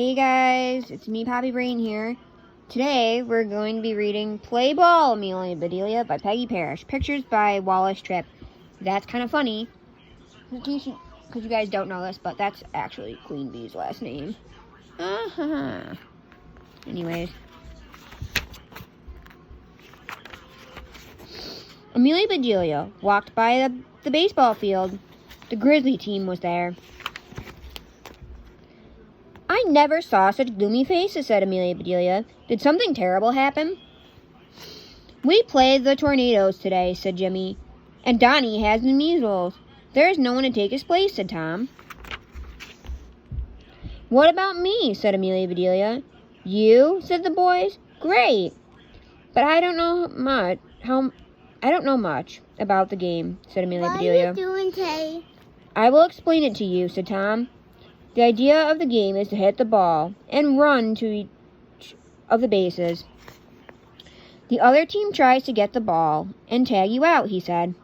Hey guys, it's me, Poppy Brain here. Today we're going to be reading Play Ball, Amelia and Bedelia by Peggy Parrish. Pictures by Wallace Tripp. That's kind of funny, because you guys don't know this, but that's actually Queen Bee's last name. Anyways. Amelia and Bedelia walked by the baseball field. The Grizzly team was there. I never saw such gloomy faces, said Amelia Bedelia. Did something terrible happen? We played the Tornadoes today, said Jimmy. And Donnie has the measles. There is no one to take his place, said Tom. What about me, said Amelia Bedelia. You, said the boys. Great. But I don't know much about the game, said Amelia Bedelia. What are you doing today? I will explain it to you, said Tom. The idea of the game is to hit the ball and run to each of the bases. The other team tries to get the ball and tag you out, he said.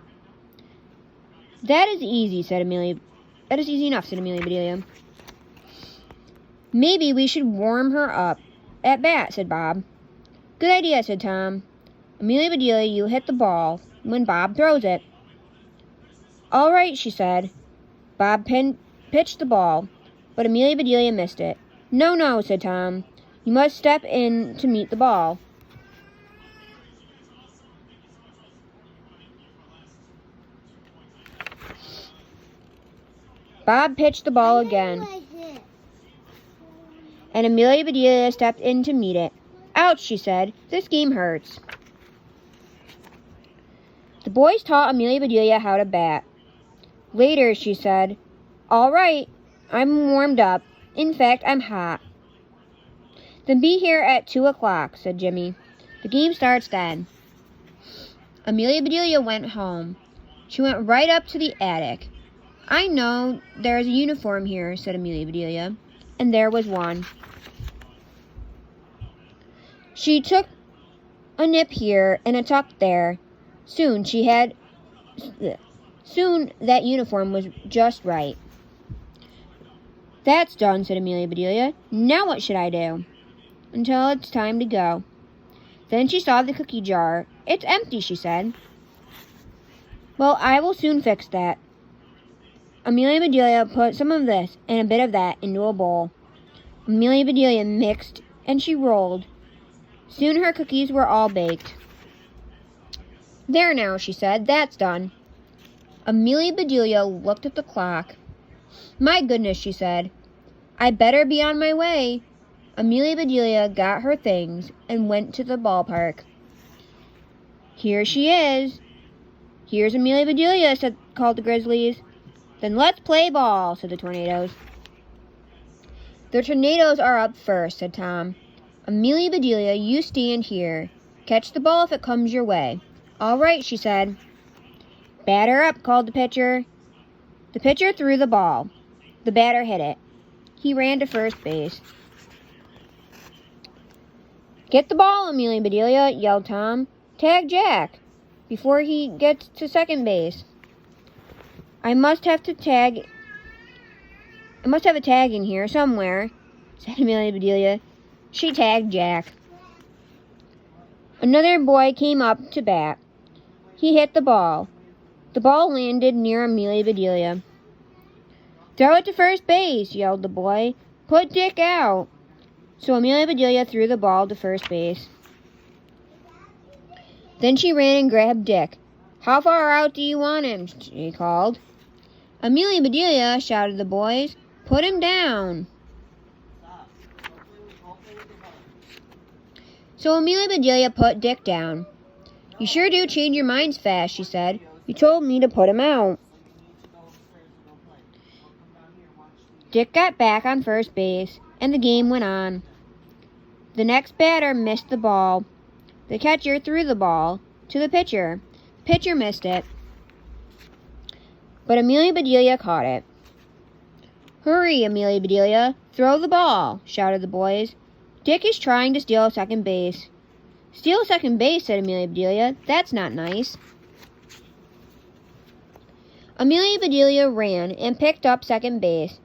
That is easy enough, said Amelia Bedelia. Maybe we should warm her up at bat, said Bob. Good idea, said Tom. Amelia Bedelia, you hit the ball when Bob throws it. All right, she said. Bob pitched the ball, but Amelia Bedelia missed it. No, said Tom. You must step in to meet the ball. Bob pitched the ball again, and Amelia Bedelia stepped in to meet it. Ouch, she said. This game hurts. The boys taught Amelia Bedelia how to bat. Later, she said, All right, I'm warmed up. In fact, I'm hot. Then be here at 2 o'clock, said Jimmy. The game starts then. Amelia Bedelia went home. She went right up to the attic. I know there's a uniform here, said Amelia Bedelia. And there was one. She took a nip here and a tuck there. Soon that uniform was just right. That's done, said Amelia Bedelia. Now what should I do? Until it's time to go. Then she saw the cookie jar. It's empty, she said. Well, I will soon fix that. Amelia Bedelia put some of this and a bit of that into a bowl. Amelia Bedelia mixed and she rolled. Soon her cookies were all baked. There now, she said. That's done. Amelia Bedelia looked at the clock. My goodness, she said. I better be on my way. Amelia Bedelia got her things and went to the ballpark. Here she is. Here's Amelia Bedelia, called the Grizzlies. Then let's play ball, said the Tornadoes. The Tornadoes are up first, said Tom. Amelia Bedelia, you stand here. Catch the ball if it comes your way. All right, she said. Batter up, called the pitcher. The pitcher threw the ball. The batter hit it. He ran to first base. Get the ball, Amelia Bedelia, yelled Tom. Tag Jack before he gets to second base. I must have a tag in here somewhere, said Amelia Bedelia. She tagged Jack. Another boy came up to bat. He hit the ball. The ball landed near Amelia Bedelia. Throw it to first base, yelled the boy. Put Dick out. So Amelia Bedelia threw the ball to first base. Then she ran and grabbed Dick. How far out do you want him? She called. Amelia Bedelia, shouted the boys. Put him down. So Amelia Bedelia put Dick down. You sure do change your minds fast, she said. You told me to put him out. Dick got back on first base, and the game went on. The next batter missed the ball. The catcher threw the ball to the pitcher. The pitcher missed it. But Amelia Bedelia caught it. Hurry, Amelia Bedelia. Throw the ball, shouted the boys. Dick is trying to steal second base. Steal second base, said Amelia Bedelia. That's not nice. Amelia Bedelia ran and picked up second base.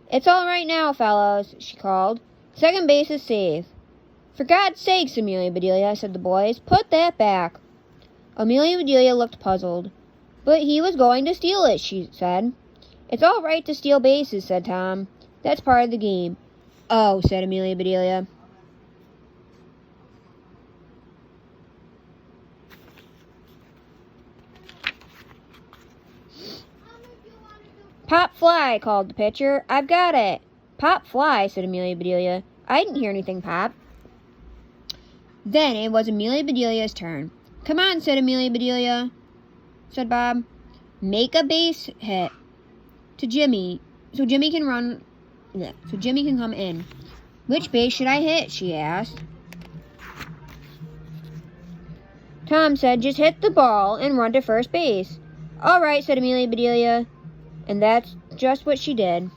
It's all right now, fellows, she called. Second base is safe. For God's sakes, Amelia Bedelia, said the boys, put that back. Amelia Bedelia looked puzzled. But he was going to steal it, she said. It's all right to steal bases, said Tom. That's part of the game. Oh, said Amelia Bedelia. Pop fly, called the pitcher. I've got it. Pop fly, said Amelia Bedelia. I didn't hear anything pop. Then it was Amelia Bedelia's turn. Come on, said Amelia Bedelia, said Bob. Make a base hit to Jimmy, so Jimmy can come in. Which base should I hit, she asked. Tom said, just hit the ball and run to first base. All right, said Amelia Bedelia, and that's just what she did.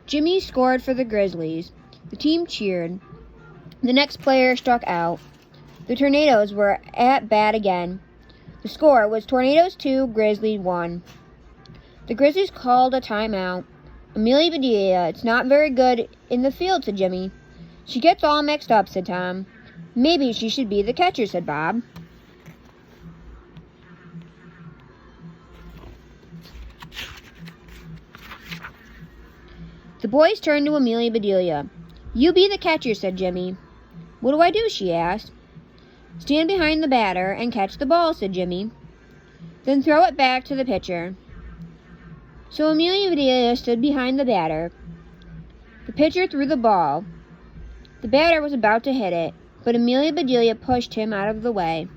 Jimmy scored for the Grizzlies. The team cheered. The next player struck out. The Tornadoes were at bat again. The score was Tornadoes 2, Grizzlies 1. The Grizzlies called a timeout. Amelia Bedelia, it's not very good in the field, said Jimmy. She gets all mixed up, said Tom. Maybe she should be the catcher, said Bob. The boys turned to Amelia Bedelia. You be the catcher, said Jimmy. What do I do, she asked. Stand behind the batter and catch the ball, said Jimmy. Then throw it back to the pitcher. So Amelia Bedelia stood behind the batter. The pitcher threw the ball. The batter was about to hit it, but Amelia Bedelia pushed him out of the way.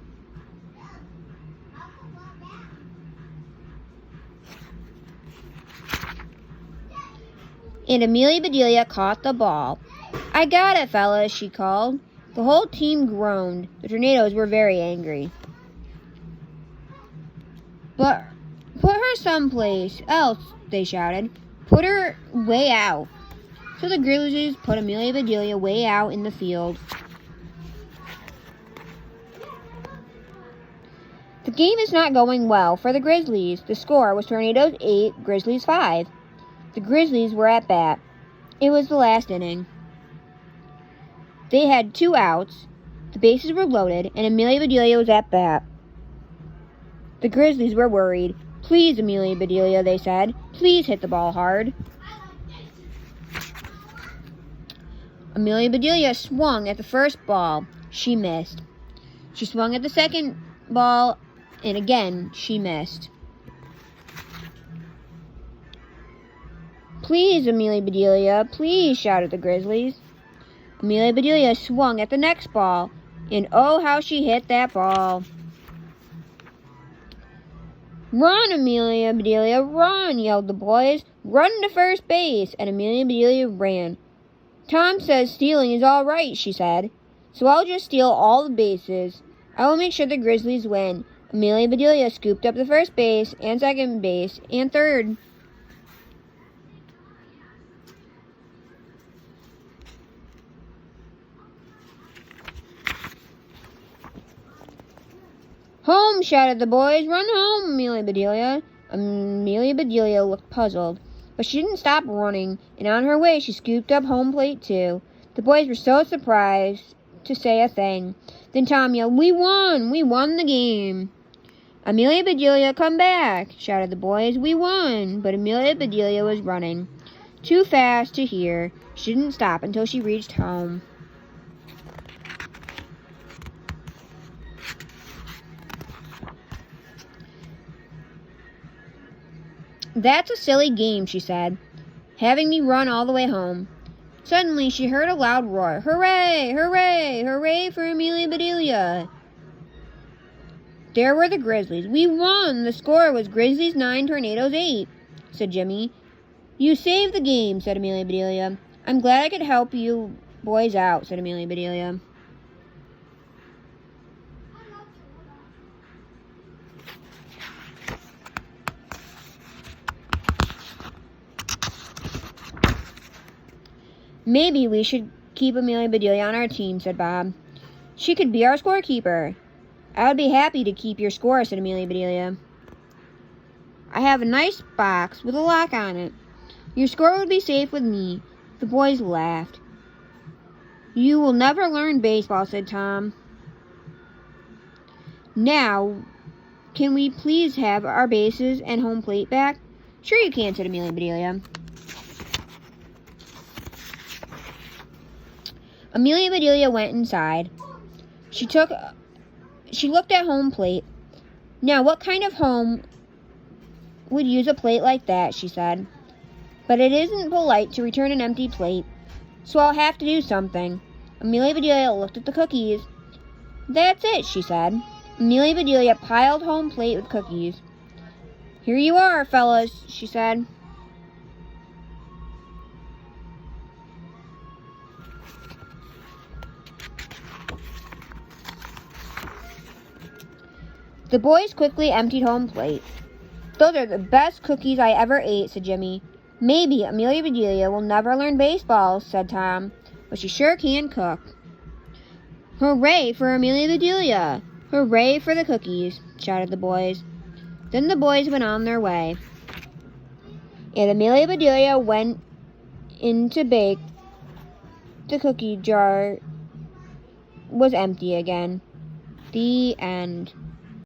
And Amelia Bedelia caught the ball. I got it, fellas, she called. The whole team groaned. The Tornadoes were very angry. But put her someplace else, they shouted. Put her way out. So the Grizzlies put Amelia Bedelia way out in the field. The game is not going well for the Grizzlies. The score was Tornadoes 8, Grizzlies 5. The Grizzlies were at bat. It was the last inning. They had 2 outs. The bases were loaded, and Amelia Bedelia was at bat. The Grizzlies were worried. Please, Amelia Bedelia, they said. Please hit the ball hard. Amelia Bedelia swung at the first ball. She missed. She swung at the second ball, and again, she missed. Please, Amelia Bedelia, please, shouted the Grizzlies. Amelia Bedelia swung at the next ball, and oh, how she hit that ball. Run, Amelia Bedelia, run, yelled the boys. Run to first base, and Amelia Bedelia ran. Tom says stealing is all right, she said, so I'll just steal all the bases. I will make sure the Grizzlies win. Amelia Bedelia scooped up the first base and second base and third. Home, shouted the boys. Run home, Amelia Bedelia. Amelia Bedelia looked puzzled, but she didn't stop running, and on her way she scooped up home plate too. The boys were so surprised to say a thing. Then Tom yelled, We won the game. Amelia Bedelia, come back, shouted the boys. We won, but Amelia Bedelia was running too fast to hear. She didn't stop until she reached home. That's a silly game, she said, having me run all the way home. Suddenly, she heard a loud roar. Hooray! Hooray! Hooray for Amelia Bedelia! There were the Grizzlies. We won! The score was Grizzlies 9, Tornadoes 8, said Jimmy. You saved the game, said Amelia Bedelia. I'm glad I could help you boys out, said Amelia Bedelia. Maybe we should keep Amelia Bedelia on our team, said Bob. She could be our scorekeeper. I would be happy to keep your score, said Amelia Bedelia. I have a nice box with a lock on it. Your score would be safe with me." The boys laughed. "You will never learn baseball," said Tom. "Now, can we please have our bases and home plate back?" "Sure you can," said Amelia Bedelia. Amelia Bedelia went inside. She looked at home plate. "Now, what kind of home would use a plate like that?" she said. "But it isn't polite to return an empty plate, so I'll have to do something." Amelia Bedelia looked at the cookies. "That's it," she said. Amelia Bedelia piled home plate with cookies. "Here you are, fellas," she said. The boys quickly emptied home plate. "Those are the best cookies I ever ate," said Jimmy. "Maybe Amelia Bedelia will never learn baseball," said Tom, "but she sure can cook." "Hooray for Amelia Bedelia! Hooray for the cookies!" shouted the boys. Then the boys went on their way, and Amelia Bedelia went in to bake. The cookie jar was empty again. The end.